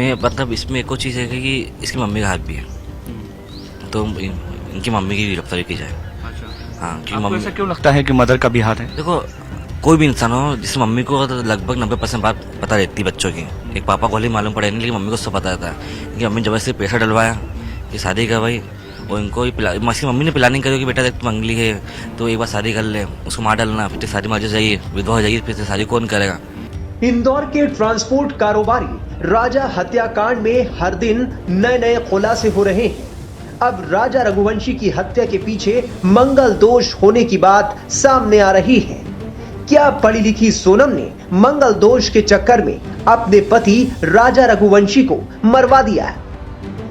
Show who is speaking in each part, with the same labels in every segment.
Speaker 1: मैं मतलब इसमें एक और चीज़ है कि इसकी मम्मी का हाथ भी है, तो इनकी मम्मी की गिरफ्तारी की जाए।
Speaker 2: अच्छा,
Speaker 1: हाँ, क्योंकि
Speaker 2: आपको
Speaker 1: मम्मी
Speaker 2: ऐसा क्यों लगता है कि मदर का भी हाथ है?
Speaker 1: देखो, कोई भी इंसान हो जिस मम्मी को तो लगभग 90% बात पता रहती है बच्चों की। एक पापा को ही मालूम पड़े नहीं, लेकिन मम्मी को सब पता रहता है कि मम्मी जबरदस्ती पैसा डलवाया कि शादी कर भाई, और इनको ही पिला इसकी मम्मी ने प्लानिंग करी कि बेटा देख तू मंगली है तो एक बार शादी कर ले, उसको मार डालना, फिर शादी मार जाइए, विधवा हो जाएगी, फिर शादी कौन करेगा।
Speaker 3: इंदौर के ट्रांसपोर्ट कारोबारी राजा हत्याकांड में हर दिन नए नए खुलासे हो रहे हैं। अब राजा रघुवंशी की हत्या के पीछे मंगल दोष होने की बात सामने आ रही है। क्या पढ़ी लिखी सोनम ने मंगल दोष के चक्कर में अपने पति राजा रघुवंशी को मरवा दिया है?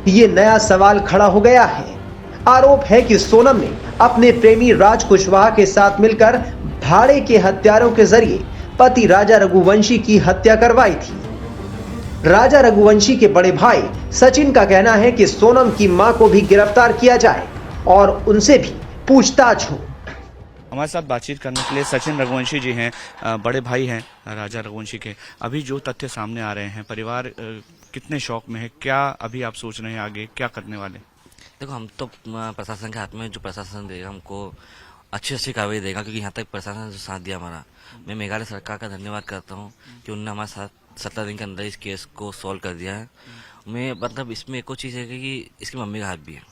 Speaker 3: ये नया सवाल खड़ा हो गया है। आरोप है कि सोनम ने अपने प्रेमी राज कुशवाहा के साथ मिलकर भाड़े के हत्यारों के जरिए पति राजा रघुवंशी की हत्या करवाई थी। राजा रघुवंशी के बड़े भाई सचिन का कहना है कि सोनम की मां को भी गिरफ्तार किया जाए और उनसे भी पूछताछ हो।
Speaker 2: हमारे साथ बातचीत करने के लिए सचिन रघुवंशी जी हैं, बड़े भाई हैं राजा रघुवंशी के। अभी जो तथ्य सामने आ रहे हैं, परिवार कितने शौक में है, क्या अभी आप सोच रहे हैं आगे क्या करने वाले?
Speaker 1: देखो, हम तो प्रशासन के हाथ में, जो प्रशासन देगा हमको अच्छी अच्छी कार्रवाई देगा, क्योंकि यहाँ तक प्रशासन ने जो साथ दिया हमारा, मैं मेघालय सरकार का धन्यवाद करता हूँ कि उन्होंने हमारे साथ 17 दिन के अंदर इस केस को सॉल्व कर दिया है। मैं मतलब इसमें एक और चीज़ है कि इसकी मम्मी का हाथ भी है,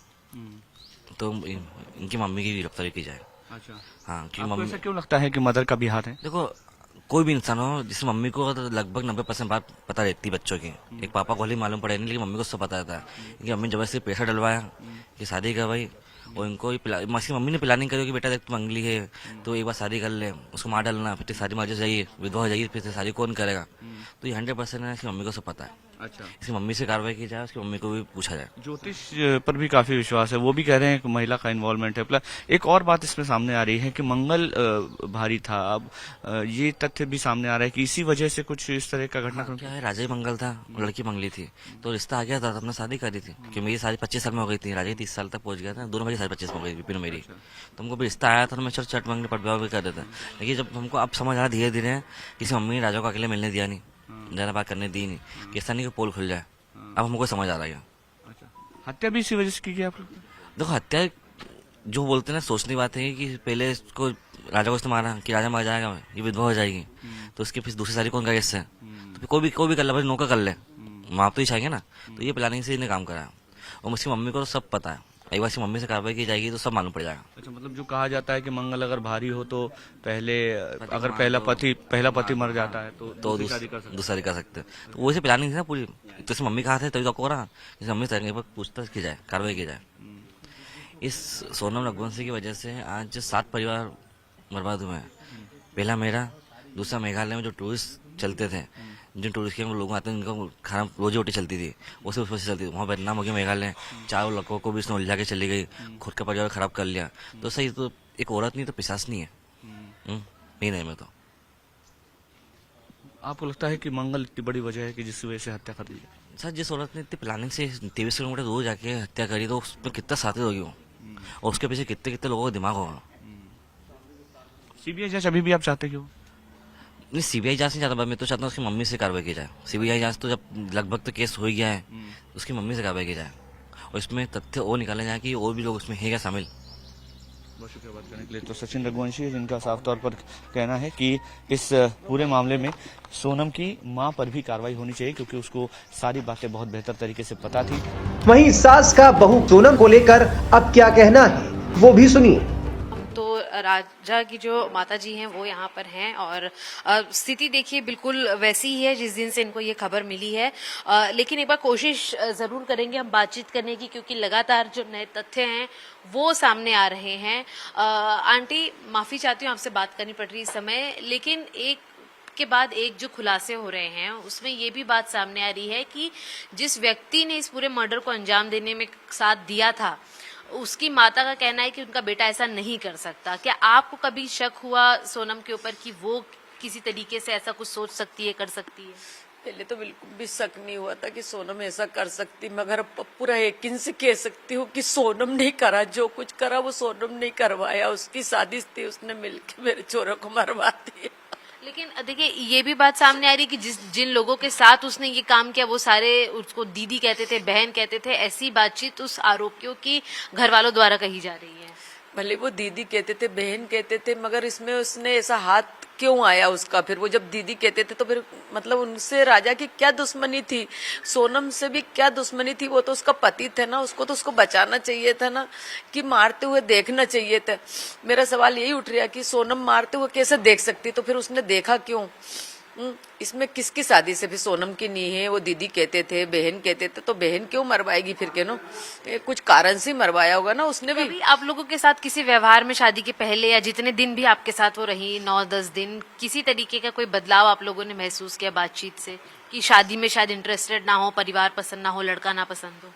Speaker 1: तो इनकी मम्मी की गिरफ्तारी की जाए।
Speaker 2: अच्छा,
Speaker 1: हाँ, क्योंकि
Speaker 2: आपको
Speaker 1: मम्मी
Speaker 2: ऐसा क्यों लगता है कि मदर का भी हाथ है?
Speaker 1: देखो, कोई भी इंसान हो जिस मम्मी को तो लगभग 90% बात पता रहती है बच्चों की। एक पापा को ही मालूम पड़े नहीं, लेकिन मम्मी को सब पता रहता है कि मम्मी जबरदस्ती पैसा डलवाया कि शादी कर भाई, और इनको ही इसकी मम्मी ने प्लानिंग करी कि बेटा देख तू मंगली है तो एक बार शादी कर ले, उसको मार डालना, फिर शादी मार जाइए, विधवा हो जाएगी, फिर शादी कौन करेगा। तो ये 100% है, इसकी मम्मी को सब पता है।
Speaker 2: अच्छा,
Speaker 1: इसकी मम्मी से कार्रवाई की जाए, उसकी मम्मी को भी पूछा जाए।
Speaker 2: ज्योतिष पर भी काफी विश्वास है, वो भी कह रहे हैं कि महिला का इन्वॉल्वमेंट है। प्लस एक और बात इसमें सामने आ रही है कि मंगल भारी था। अब ये तथ्य भी सामने आ रहा है कि इसी वजह से कुछ इस तरह का घटनाक्रम।
Speaker 1: क्या है, राजा ही मंगल था, लड़की मंगली थी, तो रिश्ता आ गया था, अपने शादी करी थी कि मेरी शादी 25 साल में हो गई थी, राजा 30 साल तक पहुंच गया था, दोनों मेरी शादी 25 में हो गई थी मेरी। तो हमको भी रिश्ता आया था, तो मैं चल चट मंगने पर विवाह भी कर देता। लेकिन जब हमको अब समझ आया धीरे धीरे, किसी मम्मी ने राजा को अकेले मिलने दिया नहीं, ज्यादा बात करने दी नहीं, कि ऐसा नहीं कि पोल खुल जाए। अब हमको समझ आ रहा है।
Speaker 2: अच्छा, हत्या भी इसी वजह से की गई आप लोग?
Speaker 1: देखो, हत्या जो बोलते हैं ना, सोचने की बात है कि पहले इसको राजा को इसने मारा कि राजा मर जाएगा, ये विधवा हो जाएगी, तो इसकी फिर दूसरी शादी कौन करेगा इससे? तो फिर कोई भी कर ले, भाई नौकर कर ले, माँ तो ही चाहिए ना। तो ये प्लानिंग से इन्हें काम करा है, और उसकी मम्मी को तो सब पता है। एक बार इसकी मम्मी से कार्रवाई की जाएगी तो सब मालूम पड़ जाएगा।
Speaker 2: अच्छा, मतलब जो कहा जाता है कि मंगल अगर भारी हो तो पहले अगर पहला पति मर जाता है तो दूसरी शादी कर सकते हैं।
Speaker 1: दूसरी कर सकते हैं, तो वैसे प्लानिंग थी ना पूरी। तो इसकी मम्मी कहा थे तभी तो आपको रहा, इस मम्मी से एक बार पूछताछ की जाए, कार्रवाई की जाए। इस सोनम रघुवंशी की वजह से आज 7 परिवार बर्बाद हुए हैं। पहला मेरा, दूसरा मेघालय में जो टूरिस्ट चलते थे, जिन टूरिस्ट के लोग आते हैं, उनका खाना रोजी रोटी चलती थी, वो सिर्फ उससे चलती थी। वहाँ बदनाम हो गया मेघालय, 4 लड़कों को भी उसने उलझा के चली गई, खुद का परिवार खराब कर लिया। तो सही तो एक औरत नहीं तो पिशाच नहीं है। नहीं मैं तो
Speaker 2: आपको लगता है कि मंगल इतनी बड़ी वजह है कि जिसकी वजह से हत्या कर दी?
Speaker 1: सर, जिस औरत ने इतनी प्लानिंग से 23 किलोमीटर दूर जाके हत्या करी, तो उसमें कितना साथी होगी वो, और उसके पीछे कितने कितने लोगों का दिमाग होगा।
Speaker 2: सीबीआई जांच अभी भी आप चाहते क्यों?
Speaker 1: नहीं, सीबीआई जांच नहीं चाहता, मैं तो चाहता हूँ उसकी मम्मी से कार्रवाई की जाए। सीबीआई जांच तो जब लगभग तो केस हो ही गया है, उसकी मम्मी से कार्रवाई की जाए, और इसमें तथ्य और निकाले जाए कि और भी लोग उसमें है क्या शामिल।
Speaker 2: बहुत शुक्रिया बात करने के लिए। तो सचिन रघुवंशी है, जिनका साफ तौर पर कहना है कि इस पूरे मामले में सोनम की मां पर भी कार्रवाई होनी चाहिए, क्योंकि उसको सारी बातें बहुत बेहतर तरीके से पता थी।
Speaker 3: वहीं सास का बहू सोनम को लेकर अब क्या कहना है, वो भी सुनिए।
Speaker 4: तो राजा की जो माता जी हैं वो यहाँ पर हैं, और स्थिति देखिए बिल्कुल वैसी ही है जिस दिन से इनको ये खबर मिली है। लेकिन एक बार कोशिश जरूर करेंगे हम बातचीत करने की, क्योंकि लगातार जो नए तथ्य हैं वो सामने आ रहे हैं। आंटी, माफी चाहती हूँ, आपसे बात करनी पड़ रही इस समय, लेकिन एक के बाद एक जो खुलासे हो रहे हैं उसमें ये भी बात सामने आ रही है कि जिस व्यक्ति ने इस पूरे मर्डर को अंजाम देने में साथ दिया था, उसकी माता का कहना है कि उनका बेटा ऐसा नहीं कर सकता। क्या आपको कभी शक हुआ सोनम के ऊपर कि वो किसी तरीके से ऐसा कुछ सोच सकती है, कर सकती है?
Speaker 5: पहले तो बिल्कुल भी शक नहीं हुआ था कि सोनम ऐसा कर सकती, मगर पूरा यकीन से कह सकती हूँ कि सोनम नहीं करा, जो कुछ करा वो सोनम नहीं करवाया, उसकी साजिश थी, उसने मिलकर मेरे चोरों को मरवा दिया।
Speaker 4: लेकिन देखिए ये भी बात सामने आ रही है कि जिन लोगों के साथ उसने ये काम किया वो सारे उसको दीदी कहते थे, बहन कहते थे। ऐसी बातचीत उस आरोपियों की घर वालों द्वारा कही जा रही है।
Speaker 5: भले वो दीदी कहते थे, बहन कहते थे, मगर इसमें उसने ऐसा हाथ क्यों आया उसका? फिर वो जब दीदी कहते थे तो फिर मतलब उनसे राजा की क्या दुश्मनी थी? सोनम से भी क्या दुश्मनी थी? वो तो उसका पति थे ना, उसको तो उसको बचाना चाहिए था ना, कि मारते हुए देखना चाहिए था। मेरा सवाल यही उठ रहा कि सोनम मारते हुए कैसे देख सकती, तो फिर उसने देखा क्यों? इसमें किसकी शादी से भी सोनम की नहीं है? वो दीदी कहते थे, बहन कहते थे, तो बहन क्यों मरवाएगी फिर? के नो कुछ कारण से मरवाया होगा ना उसने भी।
Speaker 4: कभी आप लोगों के साथ किसी व्यवहार में शादी के पहले या जितने दिन भी आपके साथ वो रही, 9-10 दिन, किसी तरीके का कोई बदलाव आप लोगों ने महसूस किया बातचीत से कि शादी में शायद इंटरेस्टेड ना हो, परिवार पसंद ना हो, लड़का ना पसंद हो?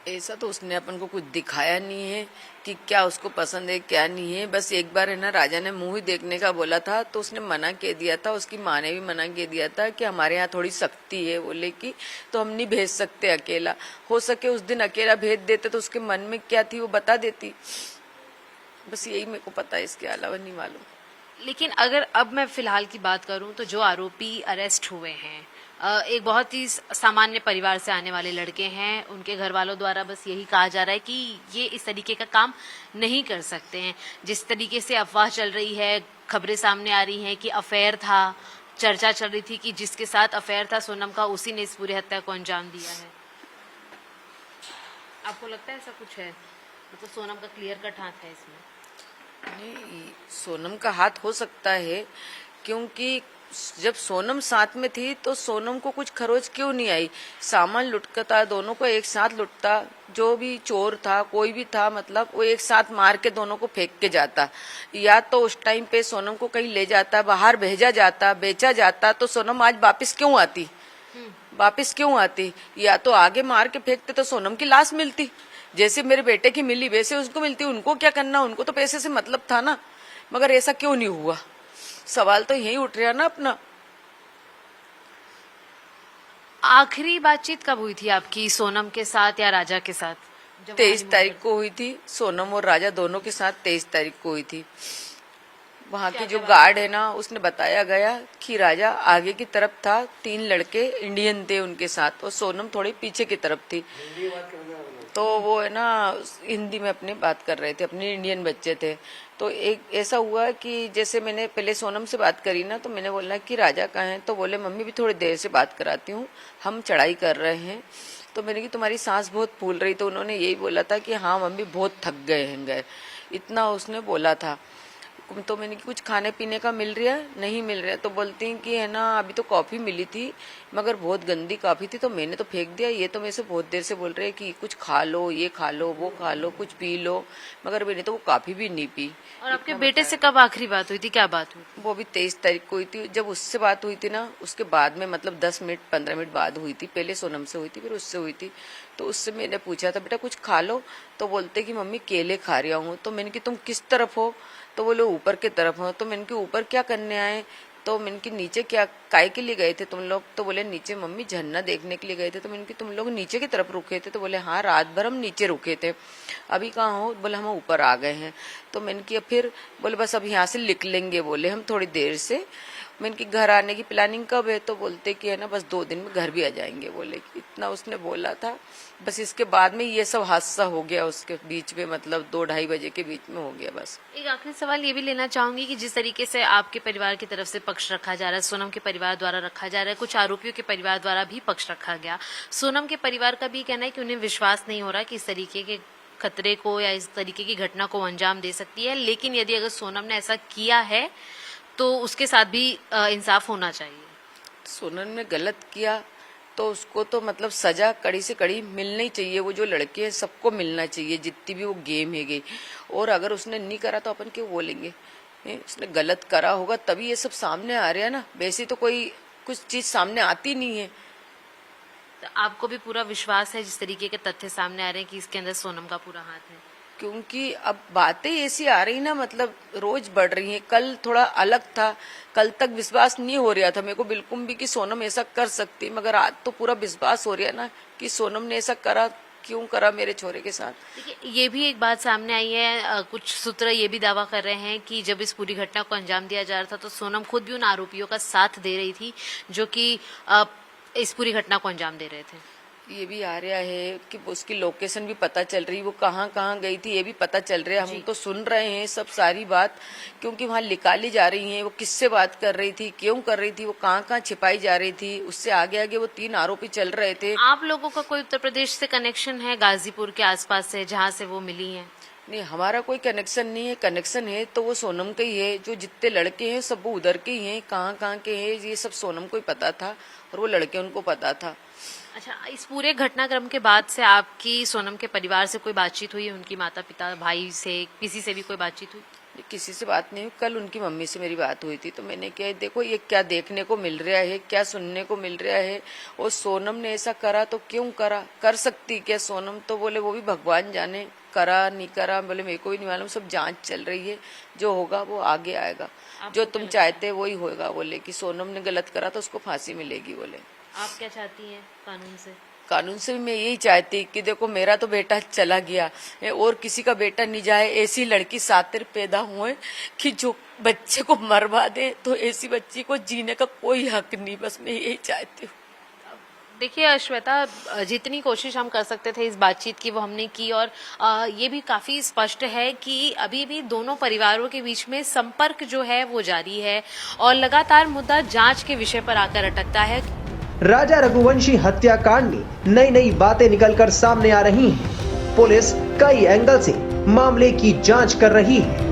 Speaker 5: ऐसा तो उसने अपन को कुछ दिखाया नहीं है कि क्या उसको पसंद है क्या नहीं है। बस एक बार है ना राजा ने मुंह ही देखने का बोला था तो उसने मना कह दिया था, उसकी माँ ने भी मना कह दिया था कि हमारे यहाँ थोड़ी सख्ती है बोले की, तो हम नहीं भेज सकते अकेला। हो सके उस दिन अकेला भेज देते तो उसके मन में क्या थी वो बता देती। बस यही मेरे को पता है, इसके अलावा नहीं मालूम।
Speaker 4: लेकिन अगर अब मैं फिलहाल की बात करूं तो जो आरोपी अरेस्ट हुए हैं एक बहुत ही सामान्य परिवार से आने वाले लड़के हैं। उनके घर वालों द्वारा बस यही कहा जा रहा है कि ये इस तरीके का काम नहीं कर सकते हैं। जिस तरीके से अफवाह चल रही है, खबरें सामने आ रही हैं कि अफेयर था, चर्चा चल रही थी कि जिसके साथ अफेयर था सोनम का, उसी ने इस पूरी हत्या को अंजाम दिया है। आपको लगता है ऐसा कुछ है? मतलब सोनम का क्लियर कट हाथ है इसमें?
Speaker 5: नहीं, सोनम का हाथ हो सकता है, क्योंकि जब सोनम साथ में थी तो सोनम को कुछ खरोच क्यों नहीं आई? सामान लुटता, दोनों को एक साथ लुटता, जो भी चोर था कोई भी था, मतलब वो एक साथ मार के दोनों को फेंक के जाता। या तो उस टाइम पे सोनम को कहीं ले जाता, बाहर भेजा जाता, बेचा जाता, तो सोनम आज वापिस क्यों आती? वापिस क्यों आती? या तो आगे मार के फेंकते तो सोनम की लाश मिलती, जैसे मेरे बेटे की मिली वैसे उसको मिलती। उनको क्या करना, उनको तो पैसे से मतलब था ना। मगर ऐसा क्यों नहीं हुआ? सवाल तो यही उठ रहा ना अपना।
Speaker 4: आखिरी बातचीत कब हुई थी आपकी सोनम के साथ या राजा के साथ?
Speaker 5: 23 तारीख को हुई थी। सोनम और राजा दोनों के साथ 23 तारीख को हुई थी। वहाँ की जो गार्ड है ना, उसने बताया गया कि राजा आगे की तरफ था, 3 लड़के इंडियन थे उनके साथ, और सोनम थोड़ी पीछे की तरफ थी। तो वो है ना हिंदी में अपने बात कर रहे थे, अपने इंडियन बच्चे थे। तो एक ऐसा हुआ कि जैसे मैंने पहले सोनम से बात करी ना, तो मैंने बोला कि राजा कहाँ है? तो बोले मम्मी भी थोड़ी देर से बात कराती हूँ, हम चढ़ाई कर रहे हैं। तो मैंने कि तुम्हारी सांस बहुत फूल रही, तो उन्होंने यही बोला था कि हाँ मम्मी बहुत थक गए, इतना उसने बोला था। तो मैंने कि कुछ खाने पीने का मिल रहा है? नहीं मिल रहा। तो बोलती हैं कि है ना अभी तो कॉफी मिली थी मगर बहुत गंदी कॉफी थी, तो मैंने तो फेंक दिया। ये तो मेरे से बहुत देर से बोल रहे हैं कि कुछ खा लो, ये खा लो, वो खा लो, कुछ पी लो, मगर मैंने तो वो कॉफी भी नहीं पी।
Speaker 4: और आपके बेटे से कब आखिरी बात हुई थी, क्या बात हुई?
Speaker 5: वो भी 23 तारीख को हुई थी। जब उससे बात हुई थी ना, उसके बाद में मतलब 10 मिनट 15 मिनट बाद हुई थी। पहले सोनम से हुई थी, फिर उससे हुई थी। तो उससे मैंने पूछा था बेटा कुछ खा लो, तो बोलते कि मम्मी केले खा रहा हूँ। तो मैंने कि तुम किस तरफ हो? तो बोले ऊपर की तरफ हो। तो मैंने कि ऊपर क्या करने आए? तो मैंने कि नीचे क्या काय के लिए गए थे तुम लोग? तो बोले नीचे मम्मी झरना देखने के लिए गए थे। तो मैंने कि तुम लोग नीचे की तरफ रुके थे? तो बोले हाँ रात भर हम नीचे रुके थे। अभी कहाँ हो? बोले हम ऊपर आ गए हैं। तो मैंने कि फिर बोले बस अब यहाँ से निकलेंगे, बोले हम थोड़ी देर से। मैंने कि घर आने की प्लानिंग कब है? तो बोलते कि है ना बस 2 दिन में घर भी आ जाएंगे, बोले इतना उसने बोला था। बस इसके बाद में ये सब हादसा हो गया उसके बीच में, मतलब 2-2:30 बजे के बीच में हो गया बस।
Speaker 4: एक आखिरी सवाल ये भी लेना चाहूंगी कि जिस तरीके से आपके परिवार की तरफ से पक्ष रखा जा रहा है, सोनम के परिवार द्वारा रखा जा रहा है, कुछ आरोपियों के परिवार द्वारा भी पक्ष रखा गया। सोनम के परिवार का भी कहना है कि उन्हें विश्वास नहीं हो रहा कि इस तरीके के खतरे को या इस तरीके की घटना को अंजाम दे सकती है, लेकिन यदि अगर सोनम ने ऐसा किया है तो उसके साथ भी इंसाफ होना चाहिए।
Speaker 5: सोनम ने गलत किया तो उसको तो मतलब सजा कड़ी से कड़ी मिलनी ही चाहिए। वो जो लड़के हैं सबको मिलना चाहिए, जितनी भी वो गेम है गई। और अगर उसने नहीं करा तो अपन क्यों बोलेंगे? उसने गलत करा होगा तभी ये सब सामने आ रहा है ना, वैसे तो कोई कुछ चीज सामने आती नहीं है।
Speaker 4: तो आपको भी पूरा विश्वास है जिस तरीके के तथ्य सामने आ रहे हैं कि इसके अंदर सोनम का पूरा हाथ है?
Speaker 5: क्योंकि अब बातें ऐसी आ रही ना, मतलब रोज बढ़ रही हैं। कल थोड़ा अलग था, कल तक विश्वास नहीं हो रहा था मेरे को बिल्कुल भी कि सोनम ऐसा कर सकती, मगर आज तो पूरा विश्वास हो रहा है ना कि सोनम ने ऐसा करा क्यों करा मेरे छोरे के साथ।
Speaker 4: देखिए, ये भी एक बात सामने आई है, कुछ सूत्र ये भी दावा कर रहे हैं कि जब इस पूरी घटना को अंजाम दिया जा रहा था तो सोनम खुद भी उन आरोपियों का साथ दे रही थी जो कि इस पूरी घटना को अंजाम दे रहे थे।
Speaker 5: ये भी आ रहा है कि उसकी लोकेशन भी पता चल रही, वो कहाँ कहाँ गई थी ये भी पता चल रहा है। हम तो सुन रहे हैं सब सारी बात, क्योंकि वहाँ निकाली जा रही है, वो किससे बात कर रही थी, क्यों कर रही थी, वो कहाँ कहाँ छिपाई जा रही थी। उससे आगे आगे वो 3 आरोपी चल रहे थे।
Speaker 4: आप लोगों का कोई उत्तर प्रदेश से कनेक्शन है, गाजीपुर के आसपास से, जहाँ से वो मिली हैं?
Speaker 5: नहीं, हमारा कोई कनेक्शन नहीं है। कनेक्शन है तो वो सोनम का ही है। जो जितने लड़के हैं सब वो उधर के ही हैं, कहाँ कहाँ के हैं ये सब सोनम को ही पता था और वो लड़के उनको पता था।
Speaker 4: अच्छा, इस पूरे घटनाक्रम के बाद से आपकी सोनम के परिवार से कोई बातचीत हुई? उनकी माता पिता, भाई से, किसी से भी कोई बातचीत हुई?
Speaker 5: किसी से बात नहीं हुई। कल उनकी मम्मी से मेरी बात हुई थी तो मैंने क्या, देखो ये क्या देखने को मिल रहा है, क्या सुनने को मिल रहा है, और सोनम ने ऐसा करा तो क्यों करा, कर सकती क्या सोनम? तो बोले वो भी भगवान जाने, करा नहीं करा, बोले मेरे को भी नहीं मालूम, सब जांच चल रही है, जो होगा वो आगे आएगा, जो तुम चाहते वही होगा। बोले कि सोनम ने गलत करा तो उसको फांसी मिलेगी। बोले
Speaker 4: आप क्या चाहती हैं कानून से?
Speaker 5: कानून से भी मैं यही चाहती कि देखो मेरा तो बेटा चला गया और किसी का बेटा नहीं जाए। ऐसी लड़की सातिर पैदा हुए कि जो बच्चे को मरवा दे, तो ऐसी बच्ची को जीने का कोई हक नहीं। बस मैं यही चाहती हूँ।
Speaker 4: देखिए श्वेता, जितनी कोशिश हम कर सकते थे इस बातचीत की वो हमने की, और ये भी काफी स्पष्ट है कि अभी भी दोनों परिवारों के बीच में संपर्क जो है वो जारी है और लगातार मुद्दा जांच के विषय पर आकर अटकता है।
Speaker 3: राजा रघुवंशी हत्याकांड में नई नई बातें निकलकर सामने आ रही हैं। पुलिस कई एंगल से मामले की जांच कर रही है।